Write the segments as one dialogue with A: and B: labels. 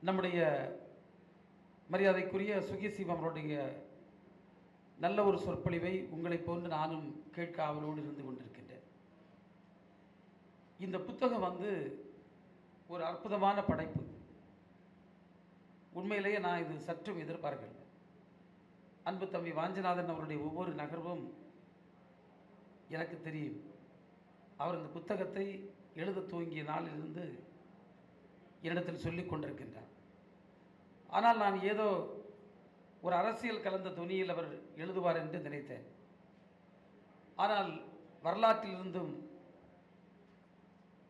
A: நம்முடைய மரியாதைக்குரிய சுகிசிவம் அவருடைய நல்ல ஒரு சொற்பொழிவை உங்களை போன்று நானும் கேட்க ஆவலோடு இருந்து கொண்டிருக்கின்றேன். இந்த புத்தகம் ஒரு அற்புதமான படைப்பு. உண்மையிலேயே நான் இது சற்றும் எதிர்பார்க்கல. அன்பு தம்பி வாஞ்சிநாதன் அவருடைய ஒவ்வொரு நகர்வும் எனக்கு தெரியும். அவர் இந்த புத்தகத்தை எழுத துவங்கிய நாளிலிருந்து என்னிடத்தில் சொல்லிக் கொண்டிருக்கின்றார். ஆனால் நான் ஏதோ ஒரு அரசியல் கலந்த துணியில் அவர் எழுதுவார் என்று நினைத்தேன். ஆனால் வரலாற்றிலிருந்தும்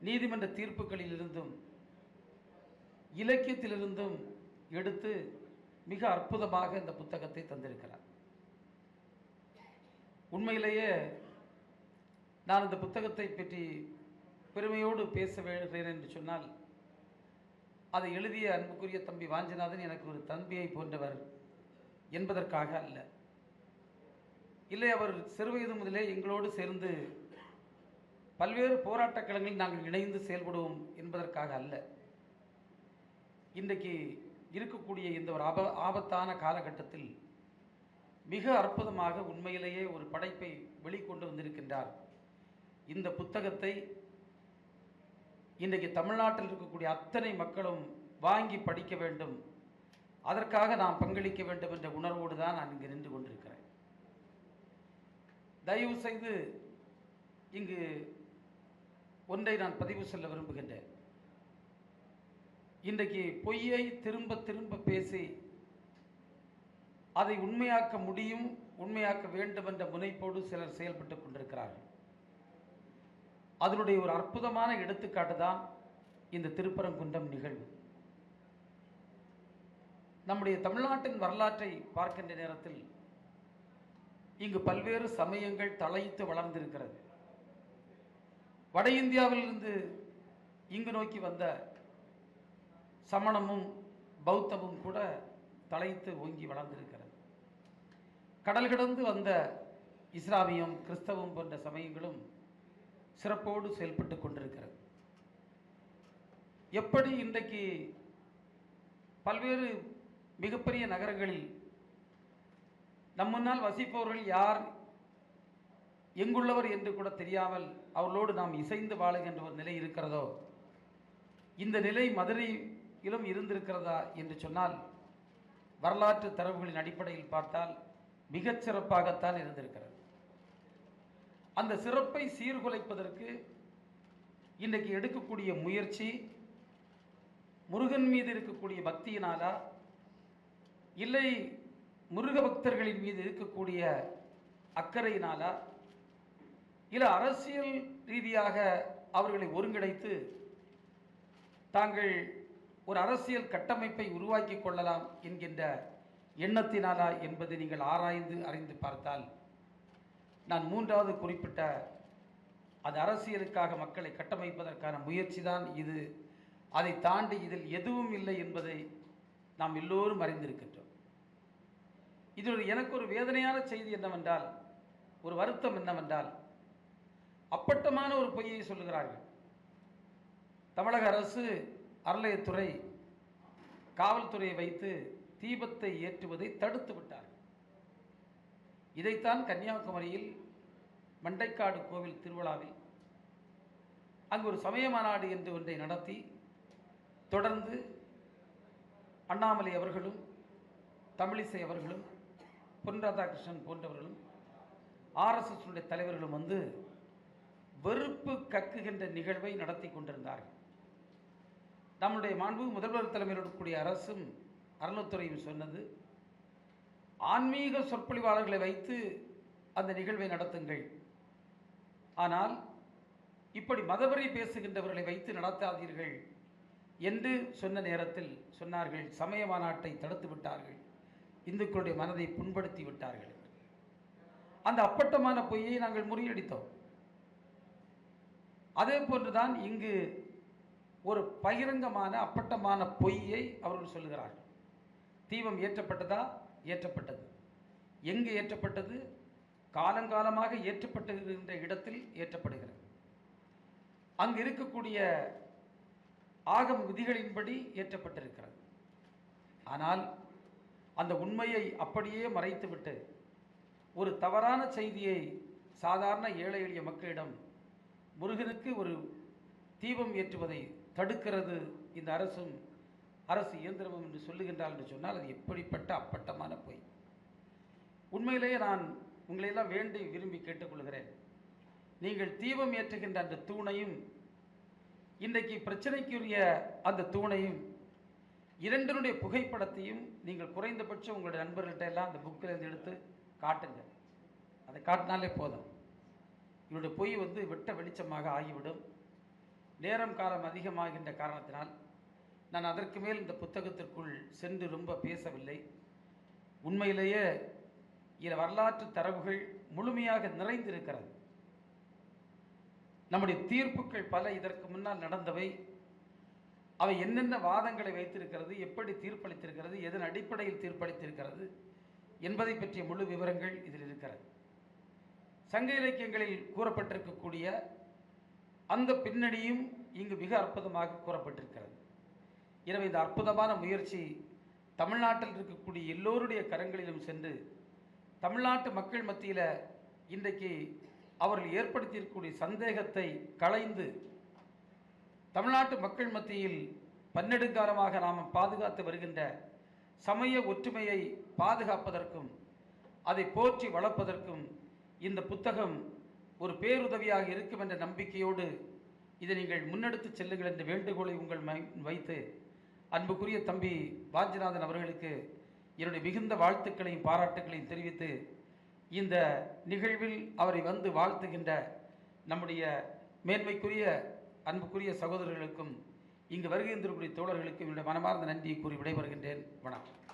A: நீதிமன்ற தீர்ப்புகளிலிருந்தும் இலக்கியத்திலிருந்தும் எடுத்து மிக அற்புதமாக இந்த புத்தகத்தை தந்திருக்கிறார். உண்மையிலேயே நான் இந்த புத்தகத்தை பற்றி பெருமையோடு பேச வேண்டுகிறேன் என்று சொன்னால், அதை எழுதிய அன்புக்குரிய தம்பி வாஞ்சிநாதன் எனக்கு ஒரு தம்பியை போன்றவர் என்பதற்காக அல்ல. இல்லை, அவர் சிறுவயது முதலே எங்களோடு சேர்ந்து பல்வேறு போராட்டக் களங்களில் நாங்கள் இணைந்து செயல்படுவோம் என்பதற்காக அல்ல. இன்றைக்கு இருக்கக்கூடிய இந்த ஒரு ஆபத்தான காலகட்டத்தில் மிக அற்புதமாக உண்மையிலேயே ஒரு படைப்பை வெளிக்கொண்டு வந்திருக்கின்றார். இந்த புத்தகத்தை இன்றைக்கு தமிழ்நாட்டில் இருக்கக்கூடிய அத்தனை மக்களும் வாங்கி படிக்க வேண்டும், அதற்காக நாம் பங்களிக்க வேண்டும் என்ற உணர்வோடு தான் நான் இங்கு நின்று கொண்டிருக்கிறேன். தயவு செய்து இங்கு ஒன்றை நான் பதிவு சொல்ல விரும்புகின்றேன். இன்றைக்கு பொய்யை திரும்ப திரும்ப பேசி அதை உண்மையாக்க முடியும், உண்மையாக்க வேண்டும் என்ற முனைப்போடு சிலர் செயல்பட்டு கொண்டிருக்கிறார்கள். அதனுடைய ஒரு அற்புதமான எடுத்துக்காட்டு தான் இந்த திருப்பரங்குன்றம் நிகழ்வு. நம்முடைய தமிழ்நாட்டின் வரலாற்றை பார்க்கின்ற நேரத்தில் இங்கு பல்வேறு சமயங்கள் தலைத்து வளர்ந்திருக்கிறது. வட இந்தியாவிலிருந்து இங்கு நோக்கி வந்த சமணமும் பௌத்தமும் கூட தலைத்து ஓங்கி வளர்ந்திருக்கிறது. கடல் கடந்து வந்த இஸ்லாமியம், கிறிஸ்தவம் போன்ற சமயங்களும் சிறப்போடு செயல்பட்டு கொண்டிருக்கிறது. எப்படி இன்றைக்கு பல்வேறு மிகப்பெரிய நகரங்களில் நம் முன்னால் வசிப்பவர்கள் யார், எங்குள்ளவர் என்று கூட தெரியாமல் அவர்களோடு நாம் இசைந்து வாழுகின்ற ஒரு நிலை இருக்கிறதோ, இந்த நிலை மதுரையிலும் இருந்திருக்கிறதா என்று சொன்னால் வரலாற்று தரவுகளின் அடிப்படையில் பார்த்தால் மிகச் சிறப்பாகத்தான் இருந்திருக்கிறது. அந்த சிறப்பை சீர்குலைப்பதற்கு இன்றைக்கு எடுக்கக்கூடிய முயற்சி முருகன் மீது இருக்கக்கூடிய பக்தியினாலா, இல்லை முருக பக்தர்களின் மீது இருக்கக்கூடிய அக்கறையினாலா, இல்லை அரசியல் ரீதியாக அவர்களை ஒருங்கிணைத்து தாங்கள் ஒரு அரசியல் கட்டமைப்பை உருவாக்கி கொள்ளலாம் என்கின்ற எண்ணத்தினாலா என்பதை நீங்கள் ஆராய்ந்து அறிந்து பார்த்தால், நான் மூன்றாவது குறிப்பிட்ட அது அரசியலுக்காக மக்களை கட்டமைப்பதற்கான முயற்சி தான் இது. அதை தாண்டி இதில் எதுவும் இல்லை என்பதை நாம் எல்லோரும் அறிந்திருக்கின்றோம். இதில் எனக்கு ஒரு வேதனையான செய்தி என்னவென்றால், ஒரு வருத்தம் என்னவென்றால், அப்பட்டமான ஒரு பொய்யை சொல்லுகிறார்கள். தமிழக அரசு அறநிலையத்துறை காவல்துறையை வைத்து தீபத்தை ஏற்றுவதை தடுத்து விட்டார்கள். இதைத்தான் கன்னியாகுமரியில் மண்டைக்காடு கோவில் திருவிழாவில் அங்கு ஒரு சமய மாநாடு என்று ஒன்றை நடத்தி, தொடர்ந்து அண்ணாமலை அவர்களும் தமிழிசை அவர்களும் பொன் ராதாகிருஷ்ணன் போன்றவர்களும் ஆர்எஸ்எஸ் தலைவர்களும் வெறுப்பு கக்குகின்ற நிகழ்வை நடத்தி கொண்டிருந்தார்கள். நம்முடைய மாண்பு முதல்வர் தலைமையில் இருக்கக்கூடிய அரசும் அறநிலையத்துறையும் சொன்னது, ஆன்மீக சொற்பொழிவாளர்களை வைத்து அந்த நிகழ்வை நடத்துங்கள், ஆனால் இப்படி மதவெறி பேசுகின்றவர்களை வைத்து நடத்தாதீர்கள் என்று சொன்ன நேரத்தில் சொன்னார்கள், சமய மாநாட்டை தடுத்து விட்டார்கள், இந்துக்களுடைய மனதை புண்படுத்தி விட்டார்கள். அந்த அப்பட்டமான பொய்யை நாங்கள் முறியடித்தோம். அதே போன்றுதான் இங்கு ஒரு பகிரங்கமான அப்பட்டமான பொய்யை அவர்கள் சொல்லுகிறார்கள். தீபம் ஏற்றப்பட்டதா? ஏற்றப்பட்டது. எங்கு ஏற்றப்பட்டது? காலங்காலமாக ஏற்றப்பட்டுகின்ற இடத்தில் ஏற்றப்படுகிறது. அங்கு இருக்கக்கூடிய ஆகம விதிகளின்படி ஏற்றப்பட்டிருக்கிறது. ஆனால் அந்த உண்மையை அப்படியே மறைத்துவிட்டு ஒரு தவறான செய்தியை சாதாரண ஏழை எளிய மக்களிடம் முருகனுக்கு ஒரு தீபம் ஏற்றுவதை தடுக்கிறது இந்த அரசு இயந்திரமும் என்று சொல்லுகின்றால் என்று சொன்னால் அது எப்படிப்பட்ட அப்பட்டமான பொய். உண்மையிலேயே நான் உங்களையெல்லாம் வேண்டி விரும்பி கேட்டுக்கொள்கிறேன். நீங்கள் தீபம் ஏற்றுகின்ற அந்த தூணையும் இன்றைக்கு பிரச்சனைக்குரிய அந்த தூணையும் இரண்டனுடைய புகைப்படத்தையும் நீங்கள் குறைந்தபட்சம் உங்களுடைய நண்பர்கள்ட்ட எல்லாம் அந்த புக்கில் இருந்து எடுத்து காட்டுங்க. அதை காட்டினாலே போதும். இவருடைய பொய் வெட்ட வெளிச்சமாக ஆகிவிடும். நேரம் காலம் அதிகமாகின்ற காரணத்தினால் நான் அதற்கு மேல் இந்த புத்தகத்திற்குள் சென்று ரொம்ப பேசவில்லை. உண்மையிலேயே வரலாற்று தரவுகள் முழுமையாக நிறைந்திருக்கிறது. நம்முடைய தீர்ப்புகள் பல இதற்கு முன்னால் நடந்தவை. அவை என்னென்ன வாதங்களை வைத்திருக்கிறது, எப்படி தீர்ப்பளித்திருக்கிறது, எதன் அடிப்படையில் தீர்ப்பளித்திருக்கிறது என்பதை பற்றிய முழு விவரங்கள் இதில் இருக்கிறது. சங்க இலக்கியங்களில் கூறப்பட்டிருக்கக்கூடிய அந்த பின்னணியும் இங்கு மிக அற்புதமாக கூறப்பட்டிருக்கிறது. எனவே இந்த அற்புதமான முயற்சி தமிழ்நாட்டில் இருக்கக்கூடிய எல்லோருடைய கரங்களிலும் சென்று தமிழ்நாட்டு மக்கள் மத்தியில் இன்றைக்கு அவர்கள் ஏற்படுத்தியிருக்கக்கூடிய சந்தேகத்தை களைந்து தமிழ்நாட்டு மக்கள் மத்தியில் பன்னெடுங்காலமாக நாம் பாதுகாத்து வருகின்ற சமய ஒற்றுமையை பாதுகாப்பதற்கும் அதை போற்றி வளர்ப்பதற்கும் இந்த புத்தகம் ஒரு பேருதவியாக இருக்கும் என்ற நம்பிக்கையோடு இதை நீங்கள் முன்னெடுத்து செல்லுங்கள் என்ற வேண்டுகோளை உங்கள் வைத்து அன்புக்குரிய தம்பி வாஞ்சிநாதன் அவர்களுக்கு என்னுடைய மிகுந்த வாழ்த்துக்களையும் பாராட்டுக்களையும் தெரிவித்து இந்த நிகழ்வில் அவரை வாழ்த்துகின்ற நம்முடைய மேன்மைக்குரிய அன்புக்குரிய சகோதரர்களுக்கும் இங்கு வருகின்றக்கூடிய தோழர்களுக்கும் என்னுடைய மனமார்ந்த நன்றியை கூறி விடைபெறுகின்றேன். வணக்கம்.